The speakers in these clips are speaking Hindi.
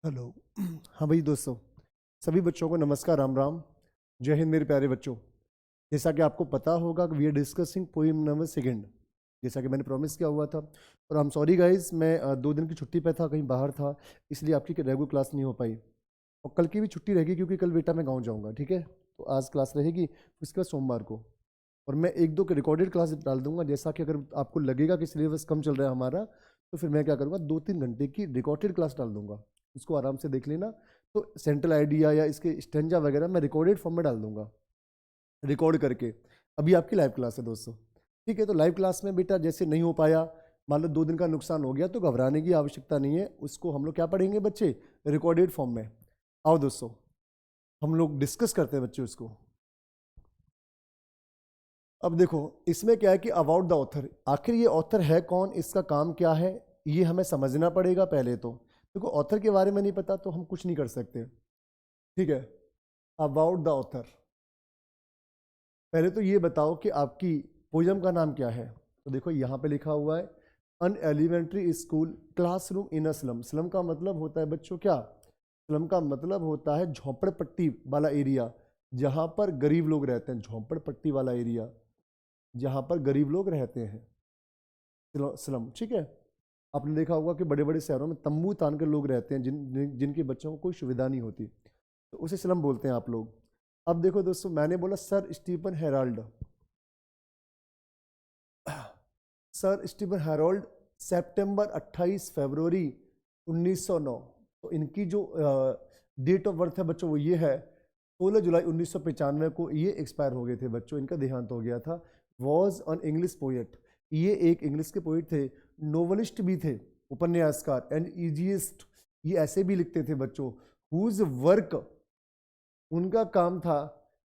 हेलो। हाँ भाई दोस्तों, सभी बच्चों को नमस्कार, राम राम, जय हिंद मेरे प्यारे बच्चों। जैसा कि आपको पता होगा कि we are discussing poem number second, जैसा कि मैंने प्रॉमिस किया हुआ था। और आई एम सॉरी गाइस, मैं 2 दिन की छुट्टी पे था, कहीं बाहर था, इसलिए आपकी रेगुलर क्लास नहीं हो पाई। और कल की भी छुट्टी रहेगी क्योंकि कल बेटा मैं गाँव जाऊँगा, ठीक है। तो आज क्लास रहेगी, उसके बाद सोमवार को। और मैं 1-2 के रिकॉर्डेड क्लास डाल दूंगा, जैसा कि अगर आपको लगेगा कि सिलेबस कम चल रहा है हमारा, तो फिर मैं क्या करूँगा, 2-3 घंटे की रिकॉर्डेड क्लास डाल दूंगा, उसको आराम से देख लेना। तो सेंट्रल आइडिया या इसके स्टेंजा वगैरह मैं रिकॉर्डेड फॉर्म में डाल दूंगा, रिकॉर्ड करके। अभी आपकी लाइव क्लास है दोस्तों, ठीक है। तो लाइव क्लास में बेटा जैसे नहीं हो पाया, मान लो 2 दिन का नुकसान हो गया, तो घबराने की आवश्यकता नहीं है, उसको हम लोग क्या पढ़ेंगे बच्चे, रिकॉर्डेड फॉर्म में। आओ दोस्तों, हम लोग डिस्कस करते हैं बच्चे उसको। अब देखो, इसमें क्या है कि अबाउट द ऑथर, आखिर ये ऑथर है कौन, इसका काम क्या है, ये हमें समझना पड़ेगा पहले तो। देखो, ऑथर के बारे में नहीं पता तो हम कुछ नहीं कर सकते, ठीक है। अबाउट द ऑथर, पहले तो ये बताओ कि आपकी पोयम का नाम क्या है। तो देखो यहाँ पे लिखा हुआ है, an elementary school classroom in a slum. Slum का मतलब होता है बच्चों क्या, स्लम का मतलब होता है झोंपड़पट्टी वाला एरिया, जहाँ पर गरीब लोग रहते हैं। झोंपड़पट्टी वाला एरिया जहाँ पर गरीब लोग रहते हैं, स्लम, ठीक है। आपने देखा होगा कि बड़े बड़े शहरों में तंबू तान कर लोग रहते हैं, जिनके बच्चों को कोई सुविधा नहीं होती, तो उसे स्लम बोलते हैं आप लोग। अब देखो दोस्तों, मैंने बोला sir Stephen Harold, sir Stephen Harold, सितंबर 28 फरवरी 1909। तो इनकी जो डेट ऑफ बर्थ है बच्चों, वो ये है, 16 जुलाई 1995 को ये एक्सपायर हो गए थे बच्चों, इनका देहांत हो गया था। वॉज अन इंग्लिश पोएट, ये एक इंग्लिश के पोइट थे, नोवेलिस्ट भी थे, उपन्यासकार, एंड इजिएस्ट, ये ऐसे भी लिखते थे बच्चों। हुज वर्क, उनका काम था,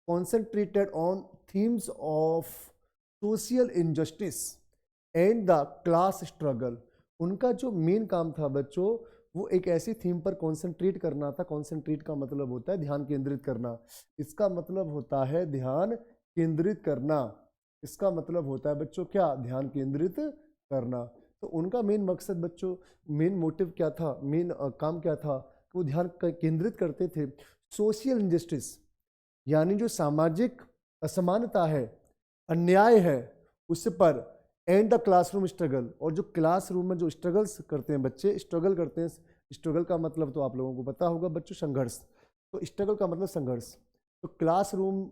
concentrated on themes of social injustice and the class struggle. उनका जो मेन काम था बच्चों, वो एक ऐसी थीम पर कॉन्सेंट्रेट करना था। कॉन्सेंट्रेट का मतलब होता है ध्यान केंद्रित करना, इसका मतलब होता है ध्यान केंद्रित करना, इसका मतलब होता है बच्चों क्या, ध्यान केंद्रित करना। तो उनका मेन मकसद बच्चों, मेन मोटिव क्या था, मेन काम क्या था, वो ध्यान केंद्रित करते थे सोशल इंजस्टिस, यानी जो सामाजिक असमानता है, अन्याय है, उस पर, एंड द क्लासरूम स्ट्रगल, और जो क्लासरूम में जो स्ट्रगल्स करते हैं बच्चे, स्ट्रगल करते हैं, स्ट्रगल का मतलब तो आप लोगों को पता होगा बच्चों, संघर्ष। तो स्ट्रगल का मतलब संघर्ष, तो क्लासरूम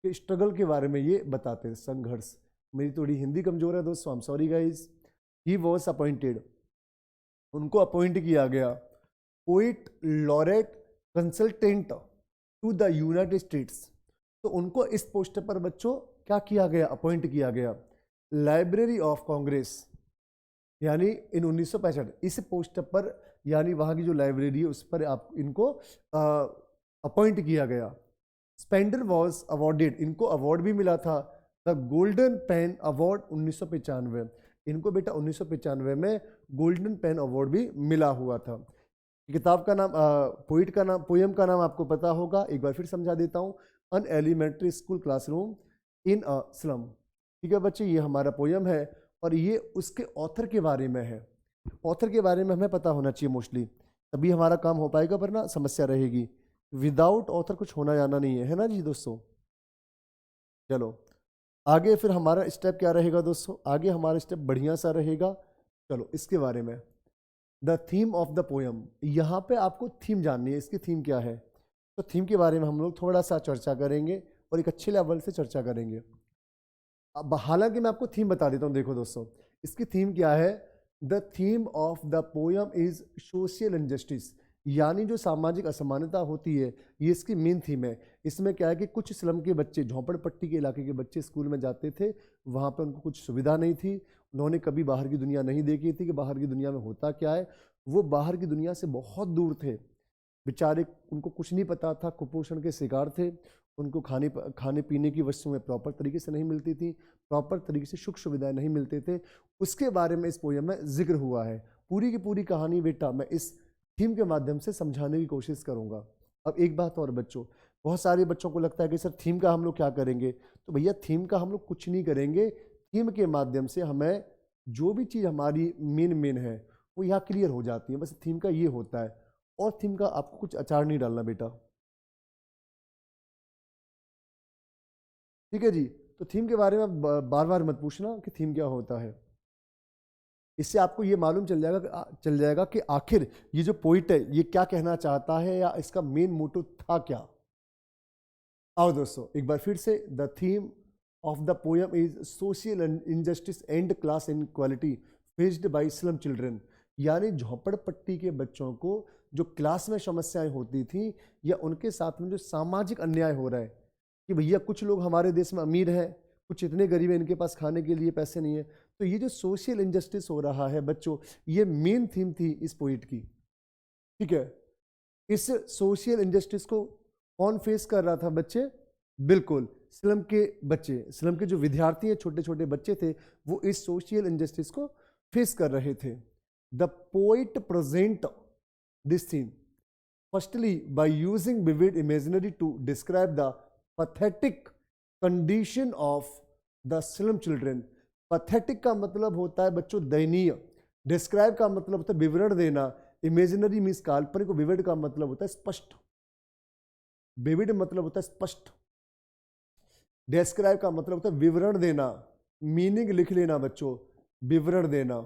के स्ट्रगल के बारे में ये बताते हैं, संघर्ष। मेरी थोड़ी हिंदी कमजोर है दोस्तों, I am sorry guys. He was appointed, उनको अपॉइंट किया गया poet laureate consultant to the United States. तो उनको इस पोस्ट पर बच्चों क्या किया गया, अपॉइंट किया गया, लाइब्रेरी ऑफ कांग्रेस, यानी इन 1965 इस पोस्ट पर, यानी वहां की जो लाइब्रेरी है उस पर आप इनको अपॉइंट किया गया। स्पेंडर वॉज अवॉर्डेड, इनको अवार्ड भी मिला था, द गोल्डन पेन अवार्ड 1995, इनको बेटा 1995 में गोल्डन पेन अवार्ड भी मिला हुआ था। किताब का नाम, पोइट का नाम, पोयम का नाम आपको पता होगा, एक बार फिर समझा देता हूँ, an elementary school classroom in a slum. ठीक है बच्चे, ये हमारा पोयम है और ये उसके ऑथर के बारे में है। ऑथर के बारे में हमें पता होना चाहिए मोस्टली, तभी हमारा काम हो पाएगा, वरना समस्या रहेगी। विदाउट ऑथर कुछ होना जाना नहीं है ना जी दोस्तों। चलो आगे फिर हमारा स्टेप क्या रहेगा दोस्तों, आगे हमारा स्टेप बढ़िया सा रहेगा। चलो इसके बारे में, the theme of the poem, यहाँ पे आपको थीम जाननी है, इसकी थीम क्या है। तो थीम के बारे में हम लोग थोड़ा सा चर्चा करेंगे और एक अच्छे लेवल से चर्चा करेंगे। अब हालांकि मैं आपको थीम बता देता हूँ, देखो दोस्तों, इसकी थीम क्या है, the theme of the poem is social injustice, यानी जो सामाजिक असमानता होती है, ये इसकी मेन थीम है। इसमें क्या है कि कुछ स्लम के बच्चे, झोंपड़पट्टी के इलाके के बच्चे स्कूल में जाते थे, वहाँ पे उनको कुछ सुविधा नहीं थी, उन्होंने कभी बाहर की दुनिया नहीं देखी थी कि बाहर की दुनिया में होता क्या है, वो बाहर की दुनिया से बहुत दूर थे बेचारे, उनको कुछ नहीं पता था, कुपोषण के शिकार थे, उनको खाने पीने की वस्तुएं प्रॉपर तरीके से नहीं मिलती थी, प्रॉपर तरीके से सुख सुविधाएं नहीं मिलते थे, उसके बारे में इस पोयम में जिक्र हुआ है। पूरी की पूरी कहानी बेटा मैं इस थीम के माध्यम से समझाने की कोशिश करूंगा। अब एक बात और बच्चों, बहुत सारे बच्चों को लगता है कि सर थीम का हम लोग क्या करेंगे, तो भैया थीम का हम लोग कुछ नहीं करेंगे, थीम के माध्यम से हमें जो भी चीज़ हमारी मेन मेन है वो यहाँ क्लियर हो जाती है, बस थीम का ये होता है। और थीम का आपको कुछ अचार नहीं डालना बेटा, ठीक है जी। तो थीम के बारे में बार बार मत पूछना कि थीम क्या होता है, इससे आपको ये मालूम चल जाएगा कि आखिर ये जो पोइट है ये क्या कहना चाहता है या इसका मेन मोटिव था क्या। आओ दोस्तों एक बार फिर से, the theme of the poem is social injustice and class inequality faced by slum children, यानी झोपड़पट्टी के बच्चों को जो क्लास में समस्याएं होती थी या उनके साथ में जो सामाजिक अन्याय हो रहा है कि भैया कुछ लोग हमारे देश में अमीर हैं, कुछ इतने गरीब हैं, इनके पास खाने के लिए पैसे नहीं है। तो ये जो सोशल इनजस्टिस हो रहा है बच्चों, ये मेन थीम थी इस पोइट की, ठीक है। इस सोशल इनजस्टिस को कौन फेस कर रहा था बच्चे? बिल्कुल स्लम के बच्चे, स्लम के जो विद्यार्थी हैं, छोटे छोटे बच्चे थे, वो इस सोशल इनजस्टिस को फेस कर रहे थे। The poet present this theme firstly by using vivid imaginary to describe the pathetic condition of the slum children. Pathetic का मतलब होता है बच्चों दयनीय, डिस्क्राइब का मतलब होता है विवरण देना, इमेजिनरी मीन्स काल्पनिक, विविड का मतलब होता है स्पष्ट, विविड मतलब होता है स्पष्ट, डिस्क्राइब का मतलब होता है विवरण देना, मीनिंग लिख लेना बच्चों, विवरण देना।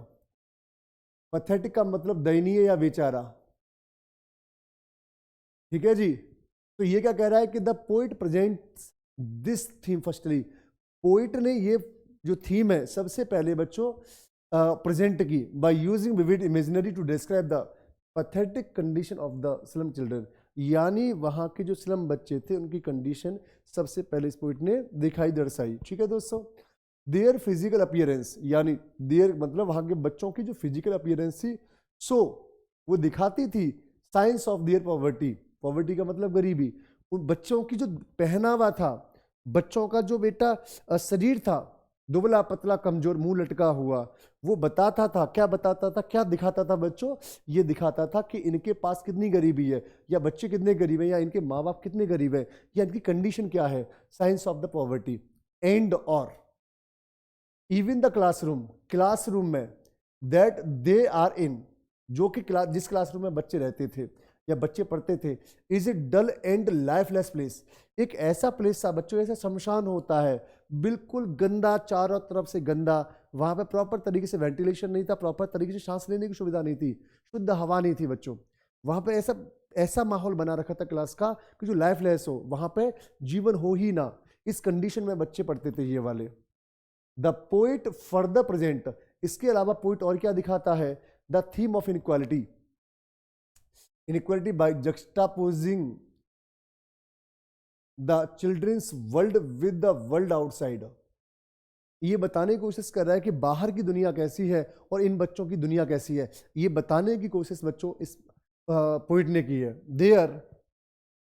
पैथेटिक का मतलब दयनीय या बेचारा, ठीक है जी। तो ये क्या कह रहा है कि the poet presents this theme firstly, poet ने ये जो थीम है सबसे पहले बच्चों प्रेजेंट की by using vivid imaginary to describe the pathetic condition of the slum children, यानी वहां के जो स्लम बच्चे थे उनकी कंडीशन सबसे पहले इस पोइट ने दिखाई दर्शाई, ठीक है दोस्तों। देयर फिजिकल अपीयरेंस, यानी देयर मतलब वहां के बच्चों की जो फिजिकल अपीयरेंस थी, सो वो दिखाती थी science of their poverty, poverty का मतलब गरीबी, उन बच्चों की जो पहनावा था, बच्चों का जो बेटा शरीर था, दुबला पतला कमजोर मुंह लटका हुआ, वो बताता था, क्या बताता था, क्या दिखाता था बच्चों? ये दिखाता था कि इनके पास कितनी गरीबी है, या बच्चे कितने गरीब हैं, या इनके माँ बाप कितने गरीब हैं, या इनकी कंडीशन क्या है, science of the poverty. And और इवन द क्लासरूम में दैट दे आर इन, जो कि जिस क्लासरूम में बच्चे रहते थे या बच्चे पढ़ते थे, is a dull and lifeless place, एक ऐसा प्लेस था बच्चों जैसे शमशान होता है, बिल्कुल गंदा, चारों तरफ से गंदा, वहां पे प्रॉपर तरीके से वेंटिलेशन नहीं था, प्रॉपर तरीके से सांस लेने की सुविधा नहीं थी, शुद्ध हवा नहीं थी बच्चों, वहां पे ऐसा ऐसा माहौल बना रखा था क्लास का कि जो लाइफलेस हो, वहां पे जीवन हो ही ना, इस कंडीशन में बच्चे पढ़ते थे ये वाले। द पोइट फर्दर प्रेजेंट, इसके अलावा पोइट और क्या दिखाता है, the theme of inequality, inequality by juxtaposing the children's world with the world outside, ये बताने की कोशिश कर रहा है कि बाहर की दुनिया कैसी है और इन बच्चों की दुनिया कैसी है, ये बताने की कोशिश बच्चों इस पोइट ने की है। Their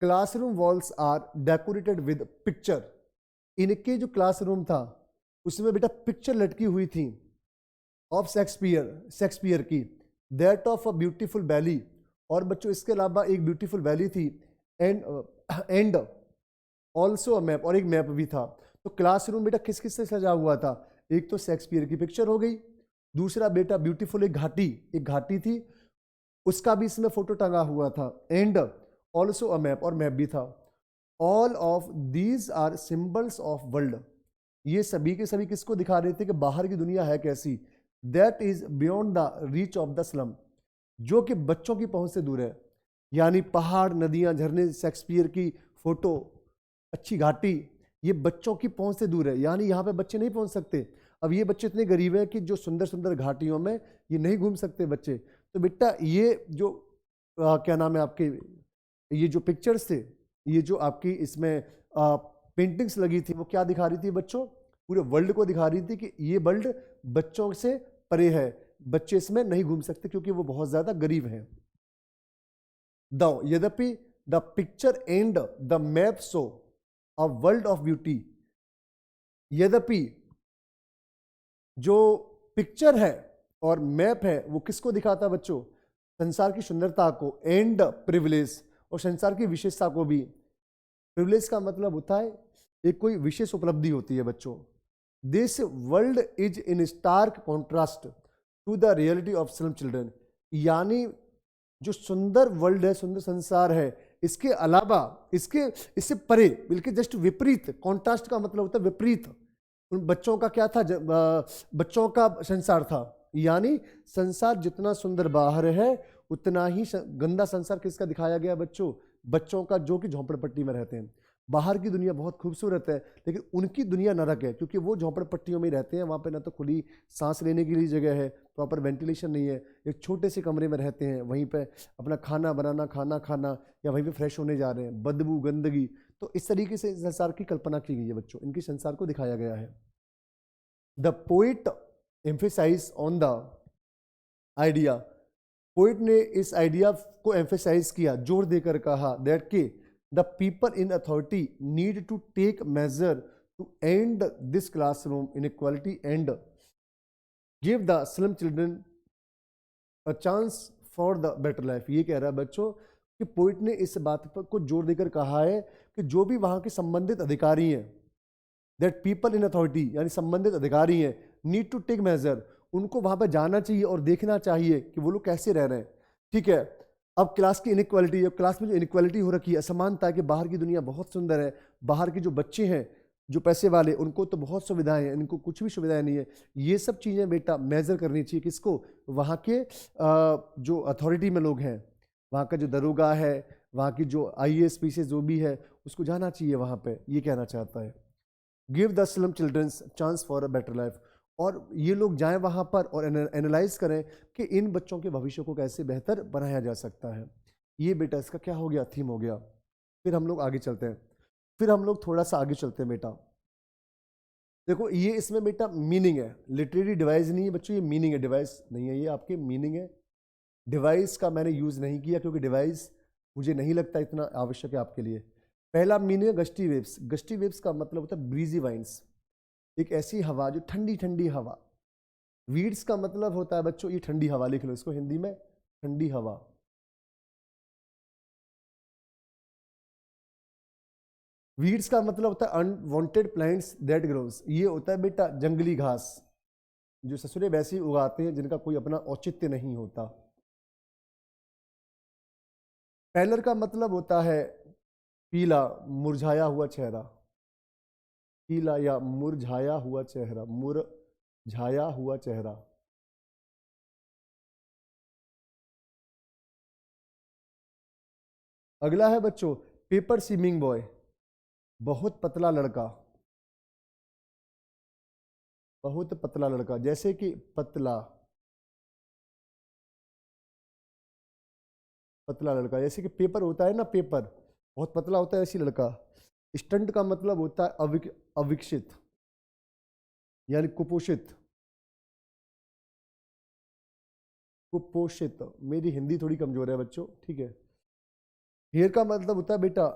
classroom walls are decorated with picture, इनके जो क्लासरूम था उसमें बेटा पिक्चर लटकी हुई थी ऑफ शेक्सपियर की, that of a beautiful valley, और बच्चों इसके अलावा एक ब्यूटीफुल वैली थी, एंड ऑल्सो अ मैप, और एक मैप भी था। तो क्लासरूम बेटा किस किस से सजा हुआ था, एक तो शेक्सपियर की पिक्चर हो गई, दूसरा बेटा ब्यूटीफुल एक घाटी थी, उसका भी इसमें फोटो टंगा हुआ था, एंड ऑल्सो अ मैप, और मैप भी था। All of these are symbols of world, ये सभी के सभी किसको दिखा रहे थे कि बाहर की दुनिया है कैसी, that is beyond the reach of the slum, जो कि बच्चों की पहुंच से दूर है, यानी पहाड़, नदियां, झरने, शेक्सपियर की फोटो, अच्छी घाटी, ये बच्चों की पहुंच से दूर है, यानी यहाँ पे बच्चे नहीं पहुंच सकते। अब ये बच्चे इतने गरीब हैं कि जो सुंदर सुंदर घाटियों में ये नहीं घूम सकते बच्चे। तो बेटा ये जो क्या नाम है आपके, ये जो पिक्चर्स थे, ये जो आपकी इसमें पेंटिंग्स लगी थी, वो क्या दिखा रही थी बच्चों, पूरे वर्ल्ड को दिखा रही थी कि ये वर्ल्ड बच्चों से परे है, बच्चे इसमें नहीं घूम सकते क्योंकि वो बहुत ज्यादा गरीब हैं। यद्यपि the picture and the map show a world of beauty, यद्यपि जो पिक्चर है और मैप है वो किसको दिखाता बच्चों, संसार की सुंदरता को, एंड प्रिविलेज, और संसार की विशेषता को भी। प्रिविलेज का मतलब होता है एक कोई विशेष उपलब्धि होती है बच्चों। This world is in stark contrast to the reality of slum children, यानी जो सुंदर वर्ल्ड है, सुंदर संसार है, इसके अलावा इससे परे, बल्कि जस्ट विपरीत, कॉन्ट्रास्ट का मतलब होता है विपरीत, उन बच्चों का क्या था, बच्चों का संसार था। यानी संसार जितना सुंदर बाहर है, उतना ही गंदा संसार किसका दिखाया गया बच्चों? बच्चों का, जो कि झोंपड़पट्टी में रहते हैं। बाहर की दुनिया बहुत खूबसूरत है, लेकिन उनकी दुनिया नरक है, क्योंकि वो झोंपड़पट्टियों में रहते हैं। वहाँ पे ना तो खुली सांस लेने के लिए जगह है, प्रॉपर वेंटिलेशन नहीं है, एक छोटे से कमरे में रहते हैं, वहीं पे अपना खाना बनाना, खाना खाना, या वहीं पे फ्रेश होने जा रहे हैं, बदबू, गंदगी। तो इस तरीके से संसार की कल्पना की गई है बच्चों, इनकी संसार को दिखाया गया है। The poet emphasize on the idea, poet ने इस आइडिया को एम्फेसाइज किया, जोर देकर कहा, दैट के the people in authority need to take measure to end this classroom inequality and give the slum children a chance for the better life. ये कह रहा है बच्चों कि पोइट ने इस बात पर को जोर देकर कहा है कि जो भी वहाँ के संबंधित अधिकारी हैं, दैट पीपल इन अथॉरिटी, यानी संबंधित अधिकारी हैं, नीड टू टेक मेजर, उनको वहाँ पर जाना चाहिए और देखना चाहिए कि वो लोग कैसे रह रहे हैं। ठीक है, अब क्लास की इनइक्वालिटी, अब क्लास में जो इनइक्वालिटी हो रखी है, असमानता, कि बाहर की दुनिया बहुत सुंदर है, बाहर के जो बच्चे हैं, जो पैसे वाले, उनको तो बहुत सुविधाएं हैं, इनको कुछ भी सुविधाएं नहीं है। ये सब चीज़ें बेटा मेजर करनी चाहिए किसको? वहाँ के जो अथॉरिटी में लोग हैं, वहाँ का जो दरोगा है, वहाँ की जो IAS PCS जो भी है, उसको जाना चाहिए वहाँ पे, ये कहना चाहता है। Give the slum childrens chance for a better life, और ये लोग जाएं वहाँ पर और एनालाइज करें कि इन बच्चों के भविष्य को कैसे बेहतर बनाया जा सकता है। ये बेटा इसका क्या हो गया, थीम हो गया। फिर हम लोग आगे चलते हैं, फिर हम लोग थोड़ा सा आगे चलते हैं बेटा। देखो ये इसमें बेटा मीनिंग है, लिटरेरी डिवाइस नहीं है बच्चों, ये मीनिंग है, डिवाइस नहीं है, ये आपके मीनिंग है। डिवाइस का मैंने यूज़ नहीं किया, क्योंकि डिवाइस मुझे नहीं लगता इतना आवश्यक है आपके लिए। पहला मीनिंग है गस्टी वेव्स। गस्टी वेव्स का मतलब होता है ब्रीजी वाइंस, एक ऐसी हवा जो ठंडी ठंडी हवा। वीड्स का मतलब होता है बच्चों, ये ठंडी हवा, लिख लो इसको हिंदी में, ठंडी हवा। वीड्स का मतलब होता है अनवांटेड प्लांट्स दैट ग्रोस, ये होता है बेटा जंगली घास, जो ससुरे वैसे ही उगाते हैं, जिनका कोई अपना औचित्य नहीं होता। पैलर का मतलब होता है पीला, मुरझाया हुआ चेहरा, पीला या मुरझाया हुआ चेहरा, मुरझाया हुआ चेहरा। अगला है बच्चों पेपर सीमिंग बॉय, बहुत पतला लड़का, बहुत पतला लड़का, जैसे कि पतला, पतला लड़का, जैसे कि पेपर होता है ना, पेपर बहुत पतला होता है, ऐसी लड़का। स्टंट का मतलब होता है अविकसित, यानी कुपोषित, कुपोषित। मेरी हिंदी थोड़ी कमजोर है बच्चों, ठीक है। हेयर का मतलब होता है बेटा,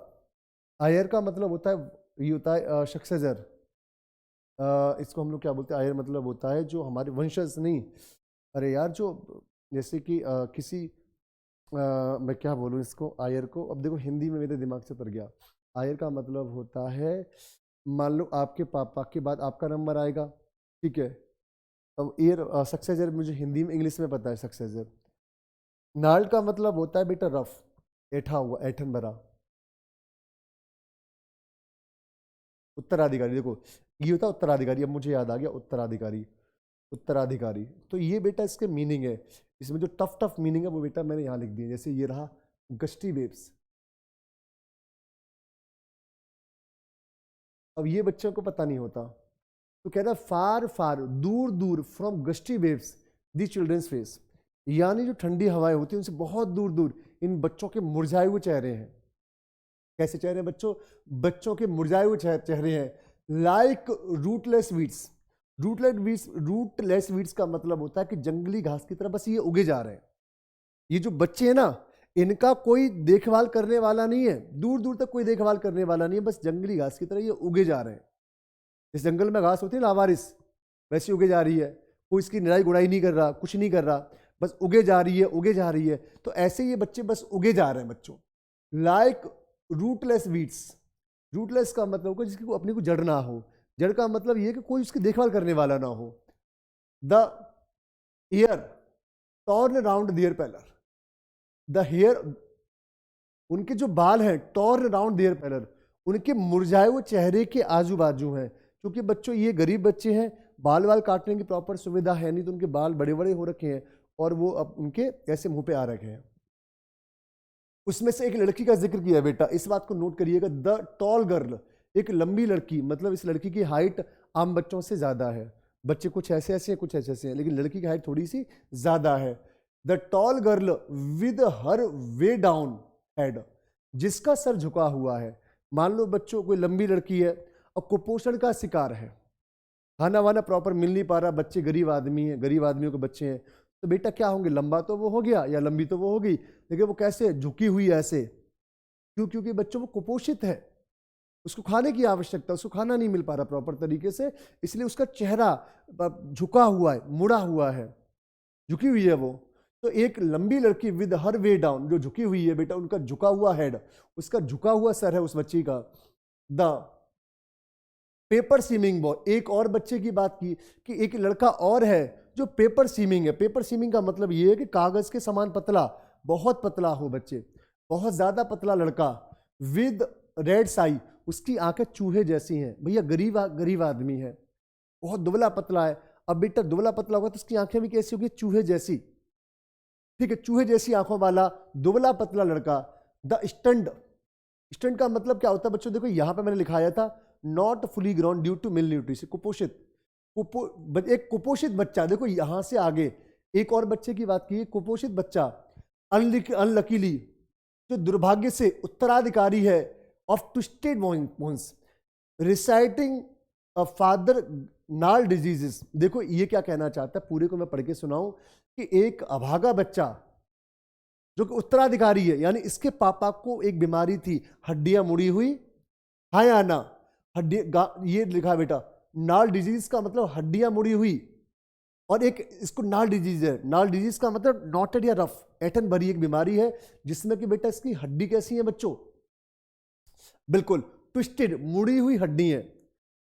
आयर का मतलब होता है, ये होता है सक्सेसर, इसको हम लोग क्या बोलते हैं, आयर मतलब होता है जो हमारे वंशज नहीं, अरे यार जो, जैसे कि किसी मैं क्या बोलूँ इसको, आयर को, अब देखो हिंदी में मेरे दिमाग से उतर गया। आयर का मतलब होता है, मान लो आपके पापा के बाद आपका नंबर आएगा, ठीक है। अब एयर सक्सेसर मुझे हिंदी में, इंग्लिश में पता है सक्सेसर। नाल्ड का मतलब होता है बेटा रफ, ऐठा हुआ, ऐठन भरा। उत्तराधिकारी, देखो ये होता है उत्तराधिकारी, अब मुझे याद आ गया, उत्तराधिकारी, उत्तराधिकारी। तो ये बेटा इसके मीनिंग है, इसमें जो टफ टफ मीनिंग है वो बेटा मैंने यहाँ लिख दिया, जैसे ये रहा गस्टी वेव्स। अब ये बच्चों को पता नहीं होता, तो कह रहा है फार फार, दूर दूर, from gusty waves the childrens face, यानी जो ठंडी हवाएं होती हैं उनसे बहुत दूर दूर इन बच्चों के मुरझाए हुए चेहरे हैं। कैसे चेहरे हैं बच्चों? बच्चों के मुरझाए हुए चेहरे हैं, like rootless weeds. Rootless weeds का मतलब होता है कि जंगली घास की तरह बस ये उगे जा रहे हैं। ये जो बच्चे हैं ना, इनका कोई देखभाल करने वाला नहीं है, दूर दूर तक कोई देखभाल करने वाला नहीं है, बस जंगली घास की तरह ये उगे जा रहे हैं। इस जंगल में घास होती है लावारिस, वैसी उगे जा रही है, कोई इसकी निराई गुड़ाई नहीं कर रहा, कुछ नहीं कर रहा, बस उगे जा रही है, उगे जा रही है। तो ऐसे ये बच्चे बस उगे जा रहे हैं बच्चों, लाइक रूटलेस वीड्स। रूटलेस का मतलब होगा जिसकी अपनी को जड़ ना हो, जड़ का मतलब ये कि कोई उसकी देखभाल करने वाला ना हो। The hair torn round their pallor, the hair, उनके जो बाल हैं टॉर्न अराउंड देयर पैरल, उनके मुरझाए हुए चेहरे के आजू बाजू हैं। क्योंकि बच्चों ये गरीब बच्चे हैं, बाल वाल काटने की प्रॉपर सुविधा है नहीं, तो उनके बाल बड़े बड़े हो रखे हैं और वो अब उनके ऐसे मुंह पे आ रखे हैं। उसमें से एक लड़की का जिक्र किया बेटा, इस बात को नोट करिएगा, द टॉल गर्ल, एक लंबी लड़की, मतलब इस लड़की की हाइट आम बच्चों से ज्यादा है। बच्चे कुछ ऐसे ऐसे हैं, कुछ ऐसे ऐसे हैं, लेकिन लड़की की हाइट थोड़ी सी ज्यादा है। The tall girl with her way down head, जिसका सर झुका हुआ है। मान लो बच्चों कोई लंबी लड़की है और कुपोषण का शिकार है, खाना वाना प्रॉपर मिल नहीं पा रहा, बच्चे गरीब आदमी हैं, गरीब आदमियों के बच्चे हैं, तो बेटा क्या होंगे, लंबा तो वो हो गया या लंबी तो वो हो गई, लेकिन वो कैसे झुकी हुई ऐसे, क्यों? क्योंकि बच्चों वो कुपोषित है, उसको खाने की आवश्यकता, उसको खाना नहीं मिल पा रहा प्रॉपर तरीके से, इसलिए उसका चेहरा झुका हुआ है, मुड़ा हुआ है, झुकी हुई है वो। तो एक लंबी लड़की विद हर वे डाउन, जो झुकी हुई है बेटा, उनका झुका हुआ हेड, उसका झुका हुआ सर है उस बच्ची का। द पेपर सीमिंग बॉय, एक और बच्चे की बात की कि एक लड़का और है जो पेपर सीमिंग है। पेपर सीमिंग का मतलब ये है कि कागज के समान पतला, बहुत पतला हो बच्चे, बहुत ज्यादा पतला लड़का। विद रेड साई, उसकी आंखें चूहे जैसी हैं। भैया गरीब आदमी है, बहुत दुबला पतला है। अब बेटा दुबला पतला होगा तो उसकी आंखें भी कैसी होगी, चूहे जैसी, ठीक है, चूहे जैसी आंखों वाला दुबला पतला लड़का। द स्टंट, स्टंट का मतलब क्या होता है बच्चों, देखो यहां पे मैंने लिखाया था not fully grown due to malnutrition, कुपोषित, एक कुपोषित बच्चा। देखो यहां से आगे एक और बच्चे की बात की, कुपोषित बच्चा, अनलकीली, जो दुर्भाग्य से उत्तराधिकारी है of twisted bones, reciting father नाल डिजीजेस। देखो ये क्या कहना चाहता है, पूरे को मैं पढ़ के सुनाऊं कि एक अभागा बच्चा जो कि उत्तराधिकारी है, यानी इसके पापा को एक बीमारी थी, हड्डियां मुड़ी हुई, हाँ या ना, ये लिखा बेटा, नाल डिजीज का मतलब हड्डियां मुड़ी हुई, और एक इसको नाल डिजीज है। नाल डिजीज का मतलब नॉटेड या रफ, ऐठन भरी एक बीमारी है जिसमें कि बेटा इसकी हड्डी कैसी है बच्चों, बिल्कुल ट्विस्टेड, मुड़ी हुई हड्डी है।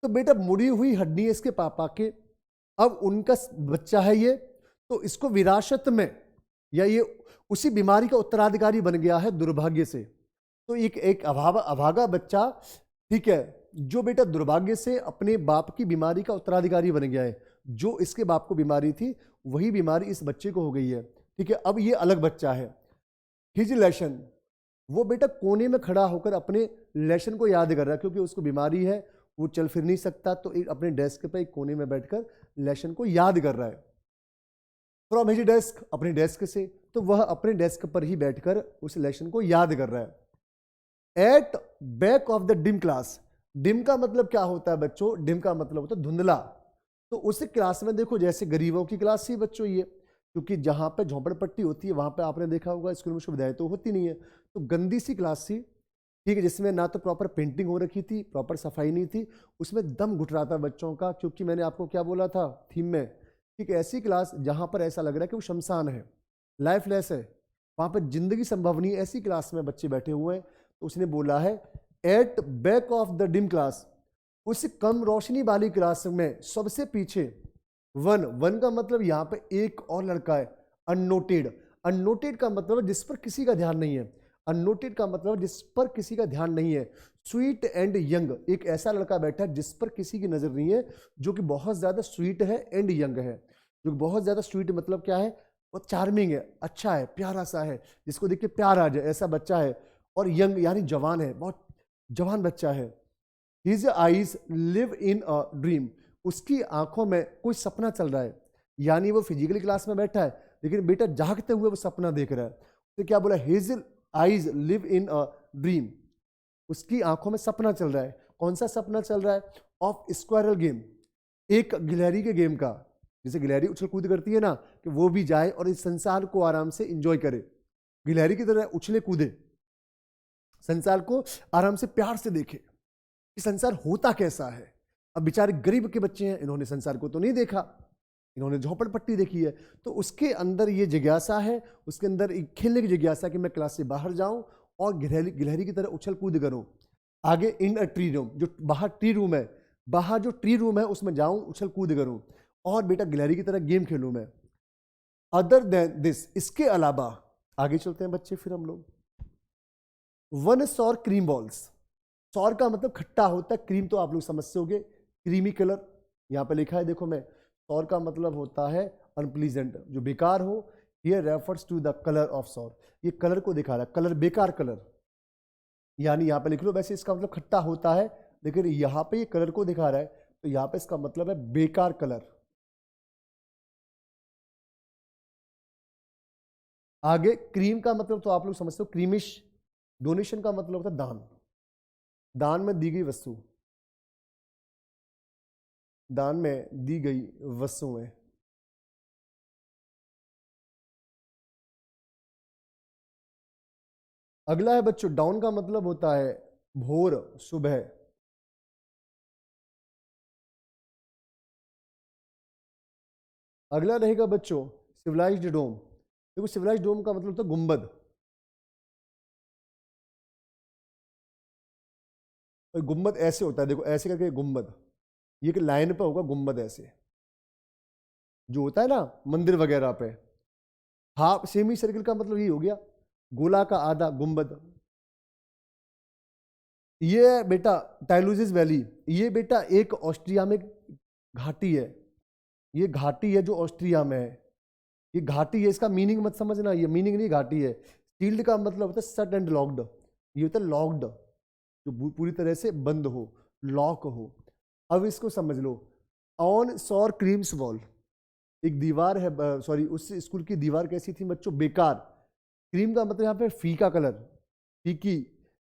तो बेटा मुड़ी हुई हड्डी है इसके पापा के, अब उनका बच्चा है ये, तो इसको विरासत में, या ये उसी बीमारी का उत्तराधिकारी बन गया है दुर्भाग्य से। तो एक अभागा बच्चा, ठीक है, जो बेटा दुर्भाग्य से अपने बाप की बीमारी का उत्तराधिकारी बन गया है। जो इसके बाप को बीमारी थी वही बीमारी इस बच्चे को हो गई है, ठीक है। अब ये अलग बच्चा है। हिज लेशन, वो बेटा कोने में खड़ा होकर अपने लेशन को याद कर रहा है, क्योंकि उसको बीमारी है, वो चल फिर नहीं सकता, तो अपने डेस्क पे एक कोने में बैठकर लेशन को याद कर रहा है। फ्रॉम हिज डेस्क, अपने डेस्क से, तो वह अपने डेस्क पर ही बैठकर उस लेशन को याद कर रहा है। At back of the dim class, dim का मतलब क्या होता है बच्चों, डिम का मतलब होता है धुंधला। तो उस क्लास में देखो जैसे गरीबों की क्लास थी बच्चों ये, क्योंकि जहां पे झोंपड़पट्टी होती है वहां पे आपने देखा होगा स्कूल में सुविधाएं तो होती नहीं है, तो गंदी सी क्लास थी, ठीक है, जिसमें ना तो प्रॉपर पेंटिंग हो रखी थी, प्रॉपर सफाई नहीं थी, उसमें दम घुट रहा था बच्चों का, क्योंकि मैंने आपको क्या बोला था थीम में, ठीक है, ऐसी क्लास जहां पर ऐसा लग रहा है कि वो शमशान है, लाइफलेस है, वहां पर जिंदगी संभव नहीं है, ऐसी क्लास में बच्चे बैठे हुए हैं। तो उसने बोला है at back of the dim class, उस कम रोशनी वाली क्लास में सबसे पीछे, वन का मतलब यहां पे एक और लड़का है, अननोटेड। अननोटेड का मतलब जिस पर किसी का ध्यान नहीं है, अननोटेड का मतलब जिस पर किसी का ध्यान नहीं है। स्वीट एंड यंग, एक ऐसा लड़का बैठा है जिस पर किसी की नजर नहीं है, जो कि बहुत ज्यादा स्वीट है एंड यंग है। जो बहुत ज्यादा स्वीट मतलब क्या है, वो चार्मिंग है, अच्छा है, प्यारा सा है, जिसको देख के प्यार आ जाए, ऐसा बच्चा है। और यंग यानी जवान है, बहुत जवान बच्चा है। His eyes live in a dream, उसकी आंखों में कोई सपना चल रहा है, यानी वो फिजिकली क्लास में बैठा है लेकिन बेटा जागते हुए वो सपना देख रहा है। तो क्या बोला, his eyes live in a dream, उसकी आंखों में सपना चल रहा है। कौन सा सपना चल रहा है, ऑफ स्क्वायरल गेम, एक गिलहरी के गेम का, जैसे गिलहरी उछल कूद करती है ना, कि वो भी जाए और इस संसार को आराम से एंजॉय करे, गिलहरी की तरह उछले कूदे, संसार को आराम से प्यार से देखे कि संसार होता कैसा है। अब बेचारे गरीब के बच्चे हैं, इन्होंने संसार को तो नहीं देखा, इन्होंने झोपड़पट्टी देखी है, तो उसके अंदर ये जिज्ञासा है, उसके अंदर एक खेलने की जिज्ञासा कि मैं क्लास से बाहर जाऊं और गिलहरी की तरह उछल कूद करूं। आगे इन अ ट्री रूम, जो बाहर ट्री रूम है, बाहर जो ट्री रूम है उसमें जाऊं, उछल कूद करूं और बेटा गिलहरी की तरह गेम खेलूं मैं। अदर देन दिस, इसके अलावा आगे चलते हैं बच्चे फिर हम लोग। वन सौर क्रीम बॉल्स। सौर का मतलब खट्टा होता है, क्रीम तो आप लोग समझते होंगे, क्रीमी कलर। यहां पे लिखा है देखो, मैं सौर का मतलब होता है अनप्लीजेंट, जो बेकार हो। ये refers to the colour of सौर, ये कलर को दिखा रहा है, कलर बेकार कलर। यानी यहां पे लिख लो, वैसे इसका मतलब खट्टा होता है, लेकिन यहां पे ये कलर को दिखा रहा है, तो यहां पे इसका मतलब है बेकार कलर। आगे क्रीम का मतलब तो आप लोग समझते हो, क्रीमिश। डोनेशन का मतलब होता है दान, दान में दी गई वस्तु, दान में दी गई वस्तुएं। अगला है बच्चों, डाउन का मतलब होता है भोर, सुबह। अगला रहेगा बच्चों सिविलाइज्ड डोम। देखो सिविलाइज्ड डोम का मतलब होता है गुंबद। और गुंबद ऐसे होता है, देखो ऐसे करके गुंबद, ये एक लाइन पे होगा गुंबद, ऐसे जो होता है ना मंदिर वगैरह पे। हाफ सेमी सर्किल का मतलब ये हो गया गोला का आधा, गुंबद। ये बेटा टाइलूजिस वैली, ये बेटा एक ऑस्ट्रिया में घाटी है, ये घाटी है जो ऑस्ट्रिया में है, ये घाटी है। इसका मीनिंग मत समझना, ये मीनिंग नहीं, घाटी है। सील्ड का मतलब होता है शट एंड लॉक्ड, ये होता है लॉक्ड, जो पूरी तरह से बंद हो, लॉक हो। अब इसको समझ लो, ऑन सौर क्रीम्स वॉल, एक दीवार है, सॉरी उस स्कूल की दीवार कैसी थी बच्चों, बेकार। क्रीम का मतलब यहाँ पे फीका कलर, फीकी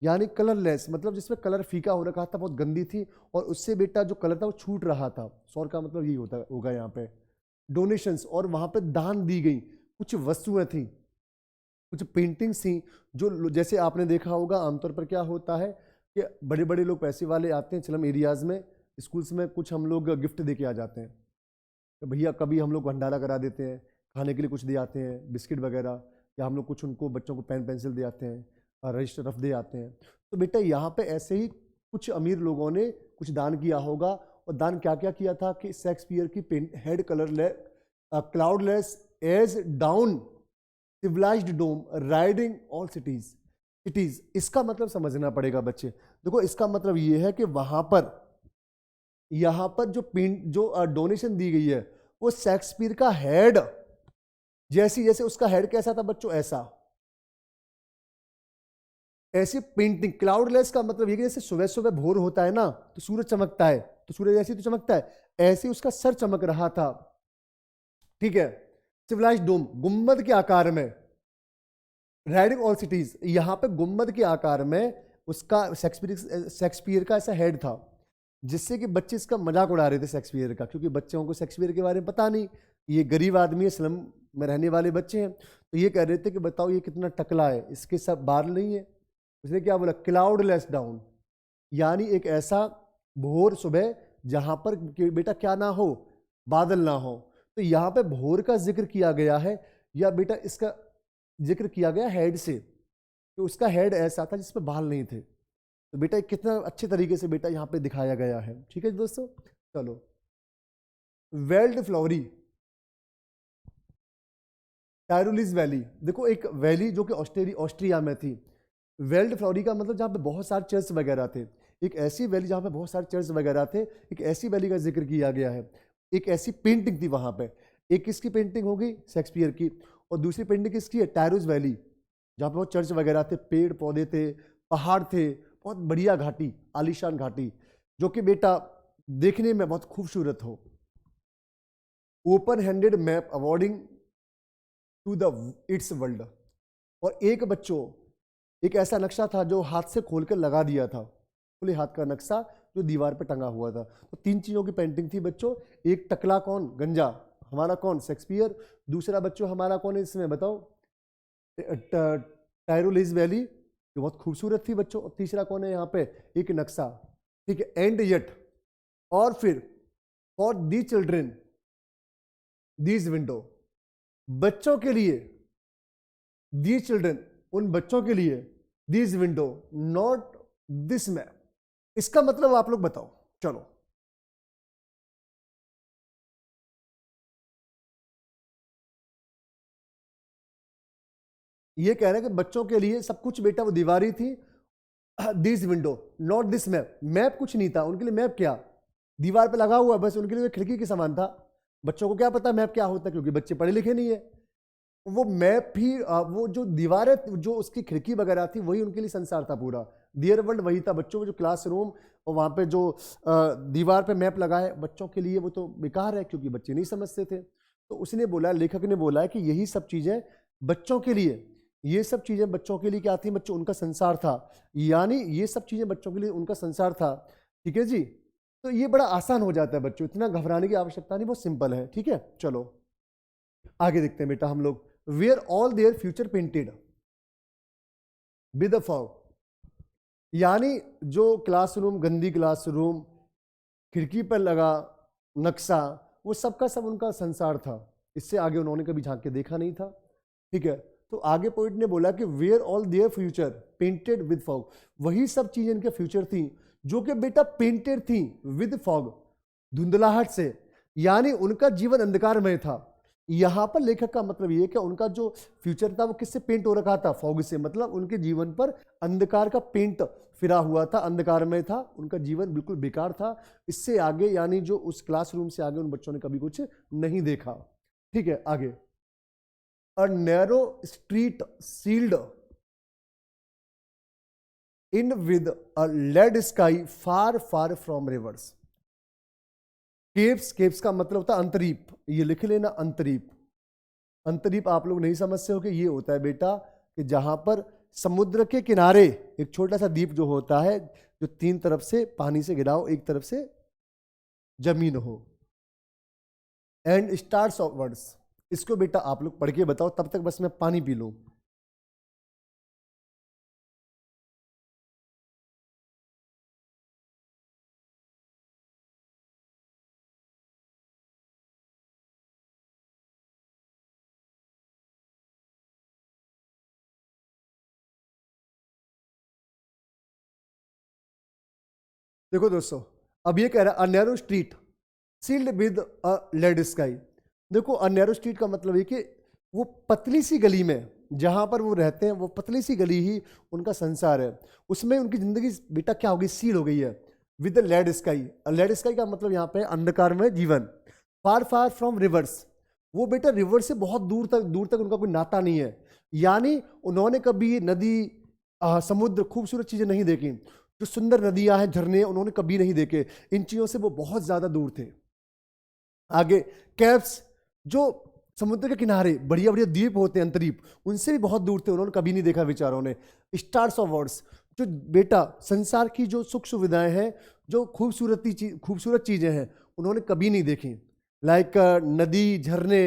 यानी कलरलेस, मतलब जिसमें कलर फीका हो रखा था, बहुत गंदी थी, और उससे बेटा जो कलर था वो छूट रहा था। सौर का मतलब यही होता होगा यहाँ पे। डोनेशंस, और वहां पे दान दी गई कुछ वस्तुएं थी, कुछ पेंटिंग्स थी, जो जैसे आपने देखा होगा आमतौर पर क्या होता है कि बड़े बड़े लोग पैसे वाले आते हैं स्लम एरियाज में, स्कूल्स में, कुछ हम लोग गिफ्ट दे के आ जाते हैं। तो भैया कभी हम लोग भंडारा करा देते हैं, खाने के लिए कुछ दे आते हैं, बिस्किट वगैरह, या हम लोग कुछ उनको बच्चों को पेन पेंसिल दे आते हैं, रजिस्टर रफ दे आते हैं। तो बेटा यहाँ पे ऐसे ही कुछ अमीर लोगों ने कुछ दान किया होगा। और दान क्या क्या किया था कि शेक्सपियर की paint head colour cloudless as dawn civilized dome riding all cities. Cities इसका मतलब समझना पड़ेगा बच्चे। देखो इसका मतलब ये है कि वहां पर, यहां पर जो पेंट, जो डोनेशन दी गई है, वो शेक्सपियर का हेड, जैसी जैसे उसका हेड कैसा था बच्चों, ऐसा, ऐसी पेंटिंग। क्लाउडलेस का मतलब ये कि जैसे सुबह सुबह भोर होता है ना, तो सूरज चमकता है, तो सूरज ऐसे तो चमकता है, ऐसे उसका सर चमक रहा था। ठीक है। सिविलाइज्ड डोम, गुम्बद के आकार में, राइडिंग ऑल सिटीज, यहां पे गुम्बद के आकार में उसका शेक्सपियर का ऐसा हेड था, जिससे कि बच्चे इसका मजाक उड़ा रहे थे शेक्सपियर का, क्योंकि बच्चों को शेक्सपियर के बारे में पता नहीं। ये गरीब आदमी है, स्लम में रहने वाले बच्चे हैं, तो ये कह रहे थे कि बताओ ये कितना टकला है, इसके सब बाल नहीं है। उसने क्या बोला, क्लाउडलेस डाउन, यानी एक ऐसा भोर सुबह जहां पर बेटा क्या ना हो, बादल ना हो। तो यहां पे भोर का जिक्र किया गया है, या बेटा इसका जिक्र किया गया हेड से, कि उसका हेड ऐसा था जिसपे बाल नहीं थे। तो बेटा कितना अच्छे तरीके से बेटा यहाँ पे दिखाया गया है। ठीक है दोस्तों, चलो। वेल्ड फ्लोरी टायरोलिस वैली, देखो एक वैली जो कि ऑस्ट्रिया में थी। वेल्ड फ्लोरी का मतलब जहाँ पे बहुत सारे चर्च वगैरह थे, एक ऐसी वैली जहाँ पे बहुत सारे चर्च वगैरह थे, एक ऐसी वैली का जिक्र किया गया है। एक ऐसी पेंटिंग थी वहां पे, एक किसकी पेंटिंग होगी, शेक्सपियर की, और दूसरी पेंटिंग किसकी है, टायरोस वैली, जहाँ पे बहुत चर्च वगैरह थे, पेड़ पौधे थे, पहाड़ थे, बहुत बढ़िया घाटी, आलीशान घाटी, जो कि बेटा देखने में बहुत खूबसूरत हो। Open handed map awarding to the its world, और एक बच्चों, एक ऐसा नक्शा था जो हाथ से खोलकर लगा दिया था, खुले हाथ का नक्शा जो दीवार पर टंगा हुआ था। तो तीन चीजों की पेंटिंग थी बच्चों। एक टकला कौन, गंजा, हमारा कौन, शेक्सपियर। दूसरा बच्चों हमारा कौन है इसमें बताओ, टायरोलिस वैली जो बहुत खूबसूरत थी बच्चों। और तीसरा कौन है यहाँ पे, एक नक्शा। ठीक है, एंड येट, और फिर for the children these window, बच्चों के लिए, दी चिल्ड्रन उन बच्चों के लिए, these window not this map, इसका मतलब आप लोग बताओ, चलो। ये कह रहे हैं कि बच्चों के लिए सब कुछ बेटा वो दीवारी थी, this window not this map, map कुछ नहीं था उनके लिए। मैप क्या, दीवार पे लगा हुआ बस, उनके लिए खिड़की के समान था। बच्चों को क्या पता मैप क्या होता है, क्योंकि बच्चे पढ़े लिखे नहीं है। वो मैप भी वो जो दीवारें जो उसकी खिड़की वगैरह थी वही उनके लिए संसार था पूरा। दियर वर्ल्ड वही था। बच्चों को जो क्लासरूम और वहाँ पे जो दीवार पे मैप लगा है बच्चों के लिए वो तो बेकार है, क्योंकि बच्चे नहीं समझते थे। तो उसने बोला, लेखक ने बोला है कि यही सब चीज़ें बच्चों के लिए, ये सब चीज़ें बच्चों के लिए क्या थी, बच्चों उनका संसार था। यानी ये सब चीज़ें बच्चों के लिए उनका संसार था। ठीक है जी। तो ये बड़ा आसान हो जाता है बच्चों, इतना घबराने की आवश्यकता नहीं, बहुत सिंपल है। ठीक है, चलो आगे देखते हैं बेटा हम लोग। Where all their future painted with a fog, यानी जो क्लासरूम, गंदी क्लासरूम, खिड़की पर लगा नक्शा, वो सबका सब उनका संसार था। इससे आगे उन्होंने कभी झांक के देखा नहीं था। ठीक है, तो आगे पॉइंट ने बोला कि where all their future painted with fog, वही सब चीजें इनके फ्यूचर थी जो कि बेटा पेंटेड थी विद फॉग, धुंधलाहट से, यानी उनका जीवन अंधकारमय था। यहां पर लेखक का मतलब ये कि उनका जो फ्यूचर था वो किससे पेंट हो रखा था, फॉग से, मतलब उनके जीवन पर अंधकार का पेंट फिरा हुआ था, अंधकारमय था, उनका जीवन बिल्कुल बेकार था। इससे आगे यानी जो उस क्लासरूम से आगे उन बच्चों ने कभी कुछ नहीं देखा। ठीक है, आगे। A narrow street sealed in with a lead sky far far from rivers. Caves, caves का मतलब होता है अंतरीप, ये लिख लेना अंतरीप। अंतरीप आप लोग नहीं समझते हो कि ये होता है बेटा कि जहां पर समुद्र के किनारे एक छोटा सा द्वीप जो होता है, जो तीन तरफ से पानी से घिरा हो, एक तरफ से जमीन हो। एंड स्टार्स ऑफ वर्ड्स, इसको बेटा आप लोग पढ़ के बताओ, तब तक बस मैं पानी पी लूं। देखो दोस्तों, अब ये कह रहा है a narrow street sealed with a lead sky. देखो अ नैरो स्ट्रीट का मतलब है कि वो पतली सी गली में जहां पर वो रहते हैं, वो पतली सी गली ही उनका संसार है। उसमें उनकी जिंदगी बेटा क्या हो गई, सील हो गई है with the lead sky. Lead sky का मतलब यहाँ पे अंधकार में जीवन। फार फार फ्रॉम रिवर्स, वो बेटा रिवर से बहुत दूर तक उनका कोई नाता नहीं है। यानी उन्होंने कभी नदी, समुद्र, खूबसूरत चीजें नहीं देखी। जो सुंदर नदियां हैं, झरने, उन्होंने कभी नहीं देखे। इन चीजों से वो बहुत ज्यादा दूर थे। आगे कैप्स, जो समुद्र के किनारे बढ़िया बढ़िया द्वीप होते हैं, अंतरीप, उनसे भी बहुत दूर थे, उन्होंने कभी नहीं देखा विचारों ने। स्टार्स ऑफ वर्ड्स, जो बेटा संसार की जो सुख सुविधाएं हैं, जो खूबसूरत चीजें हैं, उन्होंने कभी नहीं देखी। लाइक नदी, झरने,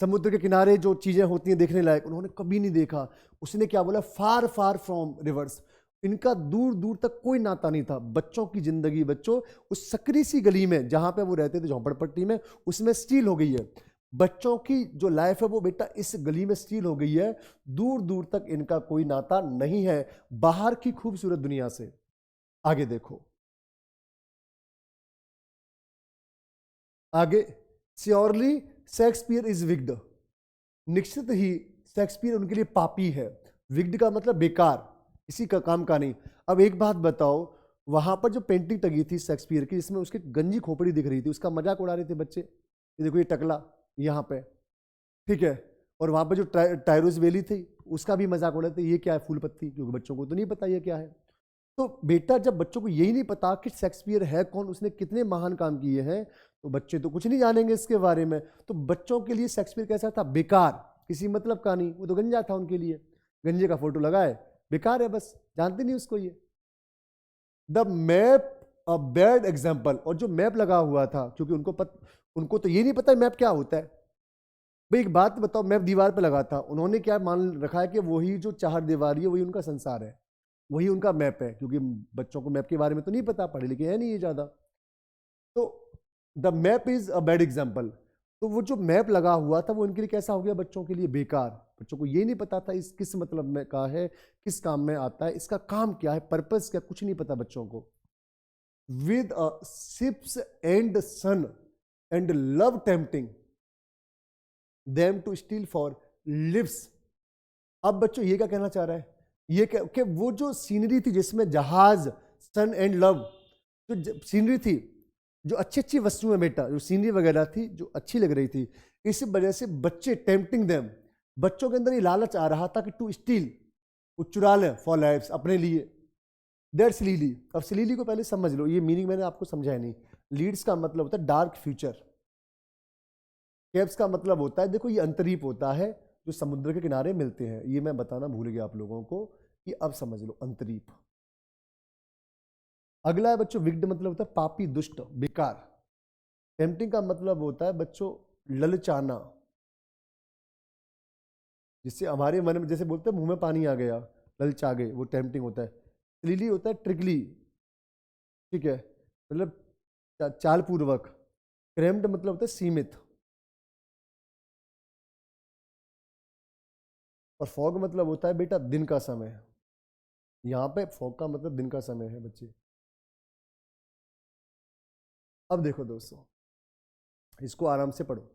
समुद्र के किनारे जो चीजें होती हैं देखने लायक, उन्होंने कभी नहीं देखा। उसने क्या बोला, फार फार फ्रॉम रिवर्स, इनका दूर दूर तक कोई नाता नहीं था। बच्चों की जिंदगी, बच्चों उस सकरी सी गली में जहां पे वो रहते थे, झोंपड़पट्टी में, उसमें स्टील हो गई है। बच्चों की जो लाइफ है वो बेटा इस गली में स्टील हो गई है। दूर दूर तक इनका कोई नाता नहीं है बाहर की खूबसूरत दुनिया से। आगे देखो, आगे। श्योरली शेक्सपियर इज विक्ड, निश्चित ही शेक्सपियर उनके लिए पापी है। विक्ड का मतलब बेकार, किसी का काम का नहीं। अब एक बात बताओ, वहां पर जो पेंटिंग टंगी थी शेक्सपियर की, जिसमें उसकी गंजी खोपड़ी दिख रही थी, उसका मजाक उड़ा रहे थे बच्चे। ये देखो ये टकला यहाँ पे, ठीक है। और वहां पर जो टायरोस वैली थी, उसका भी मजाक उड़ा रहे थे, ये क्या है, फूल पत्ती, क्योंकि बच्चों को तो नहीं पता ये क्या है। तो बेटा जब बच्चों को यही नहीं पता कि शेक्सपियर है कौन, उसने कितने महान काम किए हैं, तो बच्चे तो कुछ नहीं जानेंगे इसके बारे में। तो बच्चों के लिए शेक्सपियर कैसा था, बेकार, किसी मतलब का नहीं। वो तो गंजा था उनके लिए, गंजे का फोटो लगा है, बेकार है, बस जानते नहीं उसको ये। The map a bad example, और जो मैप लगा हुआ था, क्योंकि उनको तो ये नहीं पता मैप क्या होता है। भाई एक बात बताओ, मैप दीवार पे लगा था, उन्होंने क्या मान रखा है कि वही जो चार दीवारी है वही उनका संसार है, वही उनका मैप है, क्योंकि बच्चों को मैप के बारे में तो नहीं पता, पढ़े लिखे है नहीं ये ज्यादा। तो the map is a bad example. तो वो जो मैप लगा हुआ था वो इनके लिए कैसा हो गया, बच्चों के लिए बेकार। बच्चों को ये नहीं पता था इस किस मतलब में का है, किस काम में आता है, इसका काम क्या है, पर्पस क्या, कुछ नहीं पता बच्चों को। With a ships and sun and love tempting them to steal for lives, अब बच्चों ये क्या कहना चाह रहा है, ये कि वो जो सीनरी थी जिसमें जहाज, सन एंड लव, जो सीनरी थी, जो अच्छी अच्छी वस्तुएं बेटा, जो सीनरी वगैरह थी जो अच्छी लग रही थी, इस वजह से बच्चे टेम्पटिंग देम, बच्चों के अंदर ये लालच आ रहा था कि टू स्टील, वो चुरा लें फॉर लाइफ्स, अपने लिए। दैट्स लीली। अब सलीली को पहले समझ लो, ये मीनिंग मैंने आपको समझाया नहीं। लीड्स का मतलब होता है डार्क फ्यूचर, केव्स का मतलब होता है, देखो ये अंतरीप होता है जो समुद्र के किनारे मिलते हैं, ये मैं बताना भूल गया आप लोगों को, कि अब समझ लो अंतरीप। अगला है बच्चों विग्ड, मतलब होता है पापी, दुष्ट, बेकार। टेम्पटिंग का मतलब होता है बच्चों ललचाना, जिससे हमारे मन में जैसे बोलते हैं मुंह में पानी आ गया, ललचा गए, वो टेम्पटिंग होता है। सलीली होता है ट्रिकली, ठीक है, मतलब चाल पूर्वक। क्रेम्ड मतलब होता है सीमित। और फॉग मतलब होता है बेटा दिन का समय, यहां पे फॉग का मतलब दिन का समय है बच्चे। अब देखो दोस्तों, इसको आराम से पढ़ो।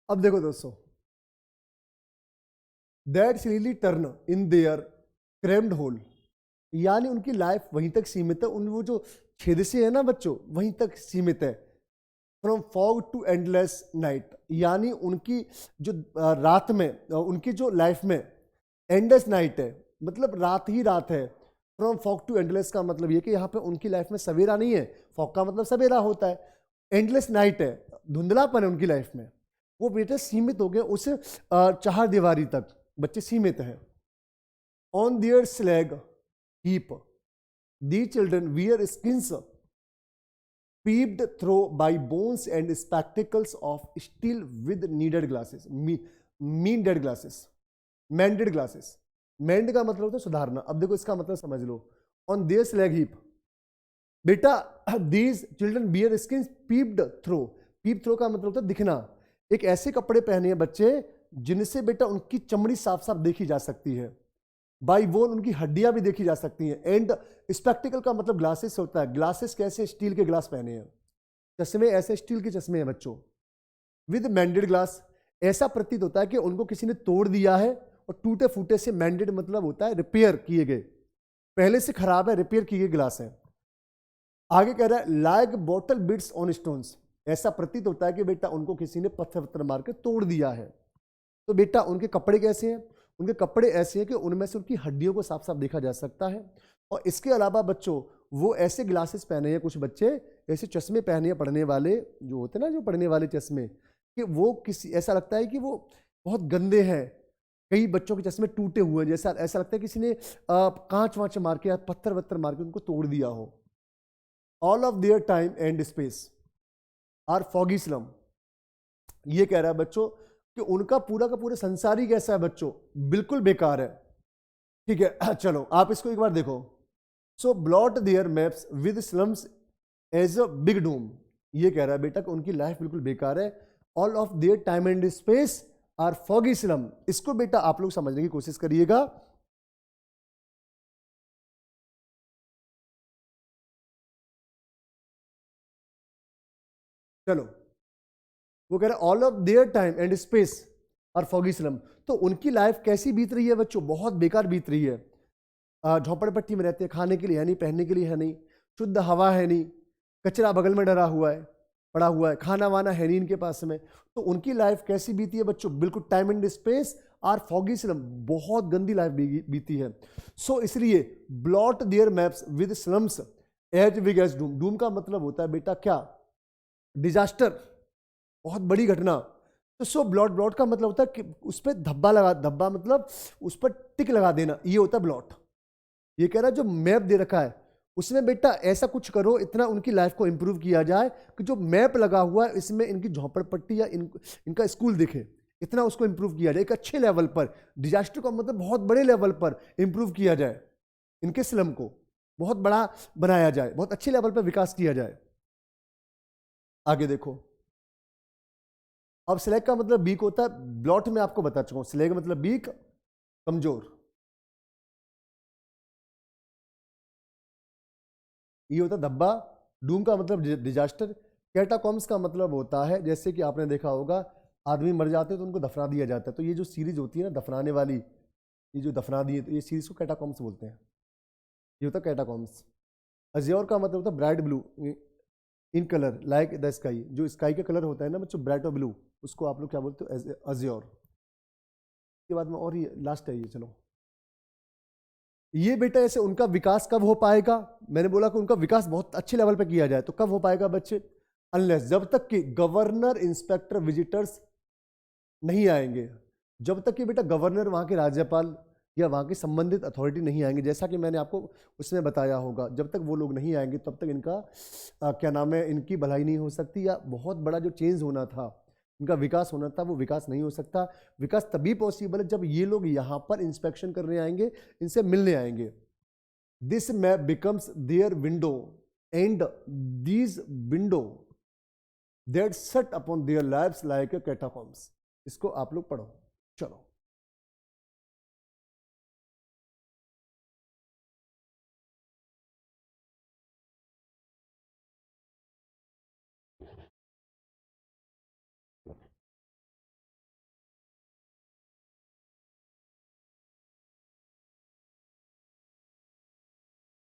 अब देखो दोस्तों, that really turn in their cramped hole, यानी उनकी लाइफ वहीं तक सीमित है, उन वो जो छेद से है ना बच्चों, वहीं तक सीमित है। From fog to endless night, यानी उनकी जो रात में, उनकी जो लाइफ में एंडलेस नाइट है, मतलब रात ही रात है। फ्रॉम फॉग टू एंडलेस का मतलब ये कि यहाँ पे उनकी लाइफ में सवेरा नहीं है, फॉग का मतलब सवेरा होता है, एंडलेस नाइट है, धुंधलापन है उनकी लाइफ में। वो बेटे सीमित हो गए उस चार दीवारी तक, बच्चे सीमित हैं। On their slag heap the children wear skins peeped through by bones and spectacles of steel with needed glasses, meanded glasses, mended glasses। mend का मतलब होता है सुधारना। अब देखो इसका मतलब समझ लो, on their slag heap, बेटा these children bear skins peeped through, peep through का मतलब होता है दिखना। एक ऐसे कपड़े पहने हैं बच्चे जिनसे बेटा उनकी चमड़ी साफ साफ देखी जा सकती है, बाई बोन उनकी हड्डियां भी देखी जा सकती हैं। एंड स्पेक्टिकल का मतलब ग्लासेस होता है, ग्लासेस कैसे, स्टील के ग्लास पहने हैं, चश्मे ऐसे स्टील के चश्मे हैं बच्चों। विद मैंडेड ग्लास, ऐसा प्रतीत होता है कि उनको किसी ने तोड़ दिया है, और टूटे फूटे से, मैंडेड मतलब होता है रिपेयर किए गए, पहले से खराब है, रिपेयर किए गए ग्लास है। आगे कह रहा है like bottle beads on stones, ऐसा प्रतीत होता है कि बेटा उनको किसी ने पत्थर पत्थर मार के तोड़ दिया है। तो बेटा उनके कपड़े कैसे हैं, उनके कपड़े ऐसे हैं कि उनमें से उनकी हड्डियों को साफ साफ देखा जा सकता है। और इसके अलावा बच्चों वो ऐसे ग्लासेस पहने हैं, कुछ बच्चे ऐसे चश्मे पहने हैं पढ़ने वाले, जो होते हैं ना जो पढ़ने वाले चश्मे, कि वो किसी, ऐसा लगता है कि वो बहुत गंदे हैं। कई बच्चों के चश्मे टूटे हुए हैं, जैसा ऐसा लगता है किसी ने कांच वांच मार के या पत्थर वत्थर मार के उनको तोड़ दिया हो। All of their time and space are foggy slum, ये कह रहा है बच्चों कि उनका पूरा का पूरा संसार ही कैसा है बच्चों, बिल्कुल बेकार है। ठीक है, चलो आप इसको एक बार देखो। So blot their maps with slums as a big doom, ये कह रहा है बेटा कि उनकी लाइफ बिल्कुल बेकार है। All of their time and space are foggy slum, इसको बेटा आप लोग समझने की कोशिश करिएगा। चलो, वो कह रहा है all of their time and space are foggy slum, तो उनकी लाइफ कैसी बीत रही है बच्चों, बहुत बेकार बीत रही है। झोपड़पट्टी में रहते हैं, खाने के लिए है नहीं, पहनने के लिए है नहीं, शुद्ध हवा है नहीं, कचरा बगल में डरा हुआ है, पड़ा हुआ है, खाना वाना है नहीं इनके पास में। तो उनकी लाइफ कैसी बीती है बच्चों, बिल्कुल time and space are foggy slum, बहुत गंदी लाइफ बीती है। सो इसलिए blot their maps with slums as big as doom, doom का मतलब होता है बेटा क्या, डिजास्टर, बहुत बड़ी घटना। तो सो ब्लॉट, ब्लॉट का मतलब होता है कि उस पर धब्बा लगा, धब्बा मतलब उस पर टिक लगा देना, ये होता है ब्लॉट। ये कह रहा है जो मैप दे रखा है उसमें बेटा ऐसा कुछ करो, इतना उनकी लाइफ को इंप्रूव किया जाए कि जो मैप लगा हुआ है इसमें इनकी झोपड़पट्टी या इनका स्कूल दिखे, इतना उसको इंप्रूव किया जाए एक अच्छे लेवल पर, डिजास्टर का मतलब बहुत बड़े लेवल पर इंप्रूव किया जाए, इनके स्लम को बहुत बड़ा बनाया जाए, बहुत अच्छे लेवल पर विकास किया जाए। आगे देखो, अब स्लैग का मतलब वीक होता है, ब्लॉट में आपको बता चुका हूं, स्लैग मतलब वीक, कमजोर। ये होता है धब्बा। डूम का मतलब डिजास्टर। कैटाकॉम्स का मतलब होता है, जैसे कि आपने देखा होगा आदमी मर जाते हैं तो उनको दफना दिया जाता है, तो ये जो सीरीज होती है ना दफनाने वाली, ये जो दफना दी है, तो ये सीरीज को कैटाकॉम्स बोलते हैं। ये होता है कैटाकॉम्स। अज्योर का मतलब होता है bright blue in colour like the sky, जो स्काई का कलर होता है ना बच्चों ब्राइट और ब्लू, उसको आप लोग क्या बोलते हो, अज्योर। के बाद में और ये लास्ट है, ये चलो, ये बेटा ऐसे उनका विकास कब हो पाएगा, मैंने बोला कि उनका विकास बहुत अच्छे लेवल पे किया जाए, तो कब हो पाएगा बच्चे, अनलेस, जब तक कि गवर्नर इंस्पेक्टर विजिटर्स नहीं आएंगे, जब तक कि बेटा गवर्नर वहां के राज्यपाल या वहां के संबंधित अथॉरिटी नहीं आएंगे, जैसा कि मैंने आपको उसमें बताया होगा, जब तक वो लोग नहीं आएंगे तब तक इनका क्या नाम है, इनकी भलाई नहीं हो सकती, या बहुत बड़ा जो चेंज होना था, इनका विकास होना था, वो विकास नहीं हो सकता। विकास तभी पॉसिबल है जब ये लोग यहां पर इंस्पेक्शन करने आएंगे, इनसे मिलने आएंगे। This map becomes their window and these window that set upon their lives like a catacombs. इसको आप लोग पढ़ो, चलो।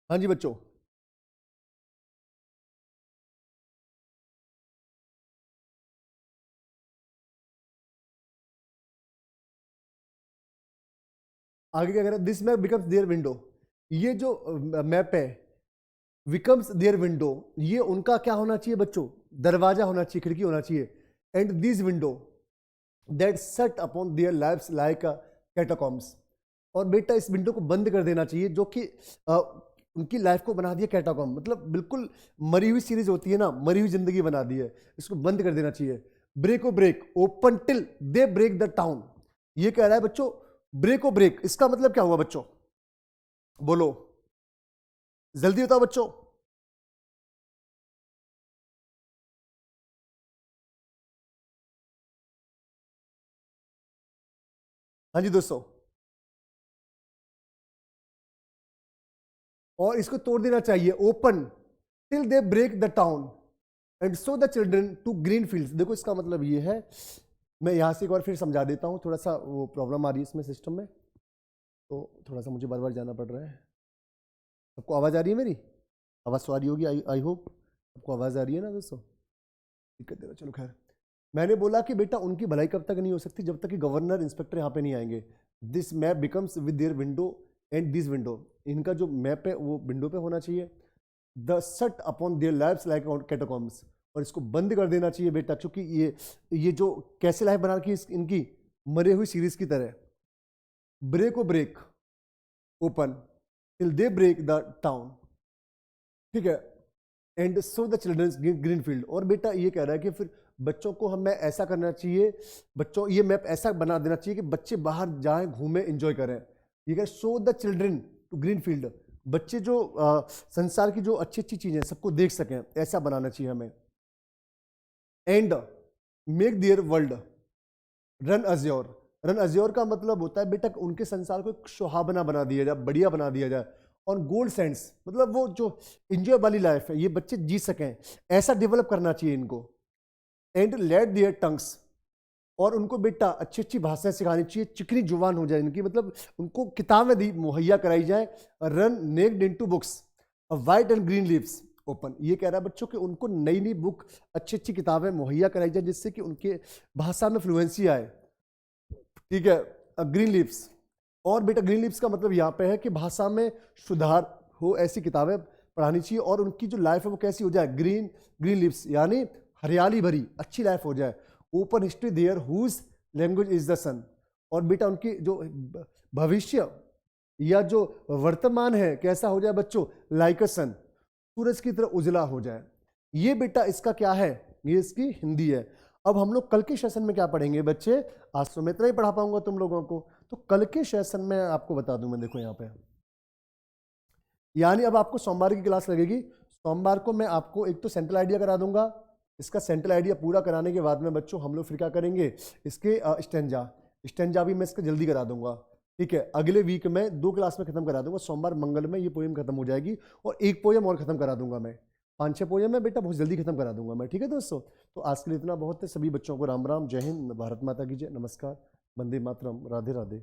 हाँ जी बच्चों, आगे क्या कह रहा है, this map becomes their window, ये जो मैप है बिकम्स देयर विंडो, ये उनका क्या होना चाहिए बच्चों, दरवाजा होना चाहिए, खिड़की होना चाहिए। And this window that set upon their lives like catacombs, और बेटा इस विंडो को बंद कर देना चाहिए, जो कि उनकी लाइफ को बना दिया कैटाकॉम, मतलब बिल्कुल मरी हुई सीरीज होती है ना, मरी हुई जिंदगी बना दी है, इसको बंद कर देना चाहिए। Break O break open till they break the town, ये कह रहा है बच्चों ब्रेक ओ ब्रेक, इसका मतलब क्या हुआ बच्चों, बोलो जल्दी बताओ बच्चों। हाँ जी दोस्तों, और इसको तोड़ देना चाहिए, open till they break the town and so the children to green fields. देखो इसका मतलब ये है, मैं यहां से एक बार फिर समझा देता हूं, थोड़ा सा वो प्रॉब्लम आ रही है इसमें सिस्टम में, तो थोड़ा सा मुझे बार बार जाना पड़ रहा है। सबको आवाज़ आ रही है मेरी, आवाज़ तो आ रही होगी, आई होप सबको आवाज़ आ रही है ना दोस्तों, दिक्कत दे रहा, चलो खैर। मैंने बोला कि बेटा उनकी भलाई कब तक नहीं हो सकती, जब तक कि गवर्नर इंस्पेक्टर यहाँ पे नहीं आएंगे। This map becomes with their window and this window, इनका जो मैप है वो विंडो पे होना चाहिए। द सट upon their lives like catacombs, और इसको बंद कर देना चाहिए बेटा, क्योंकि ये जो कैसे लाइफ बना रखी है इनकी, मरे हुई सीरीज की तरह। Break O break open till they break the town, ठीक है, and so the childrens green field. और बेटा ये कह रहा है कि फिर बच्चों को हमें ऐसा करना चाहिए, बच्चों ये मैप ऐसा बना देना चाहिए कि बच्चे बाहर जाएं, घूमें, एंजॉय करें। ये कह so the children to green field, बच्चे जो संसार की जो अच्छी अच्छी चीजें सबको देख सकें, ऐसा बनाना चाहिए हमें। And make their world run Azure, run Azure का मतलब होता है बेटा उनके संसार को एक सुहावना बना दिया जाए, बढ़िया बना दिया जाए। और गोल्ड सेंस मतलब वो जो इंजॉय वाली लाइफ है ये बच्चे जी सकें, ऐसा डेवलप करना चाहिए इनको। एंड लेट देयर टंग्स, और उनको बेटा अच्छी अच्छी भाषाएं सिखानी चाहिए, चिकनी जुबान हो जाए इनकी, मतलब उनको किताबें दी मुहैया कराई जाए। Run naked into books white and green leaves open, ये कह रहा है बच्चों कि उनको नई नई बुक, अच्छी अच्छी किताबें मुहैया कराई जाए, जिससे कि उनके भाषा में फ्लुएंसी आए, ठीक है। ग्रीन लीव्स, और बेटा ग्रीन लीव्स का मतलब यहाँ पे है कि भाषा में सुधार हो, ऐसी किताबें पढ़ानी चाहिए, और उनकी जो लाइफ है वो कैसी हो जाए, ग्रीन ग्रीन लीव्स यानी हरियाली भरी अच्छी लाइफ हो जाए। Open history there whose language is the sun, और बेटा उनकी जो भविष्य या जो वर्तमान है कैसा हो जाए बच्चों, लाइक अ सन, सूरज की तरह उजला हो जाए। ये बेटा इसका क्या है, ये इसकी हिंदी है। अब हम लोग कल के सेशन में क्या पढ़ेंगे बच्चे? आज तो मैं इतना ही पढ़ा पाऊंगा तुम लोगों को, तो कल के सेशन में आपको बता दूं मैं, देखो यहाँ पे, यानी अब आपको सोमवार की क्लास लगेगी। सोमवार को मैं आपको एक तो सेंट्रल आइडिया करा दूंगा। इसका सेंट्रल आइडिया पूरा कराने के बाद में बच्चों हम लोग फिर क्या करेंगे, इसके स्टेंजा भी मैं इसका जल्दी करा दूंगा। ठीक है, अगले वीक में 2 क्लास में खत्म करा दूंगा। सोमवार मंगल में ये पोएम खत्म हो जाएगी और एक पोएम और खत्म करा दूंगा मैं। 5-6 पोएम में बेटा बहुत जल्दी खत्म करा दूंगा मैं। ठीक है दोस्तों, तो आज के लिए इतना बहुत है। सभी बच्चों को राम राम, जय हिंद, भारत माता की जय, नमस्कार, वंदे मातरम, राधे राधे।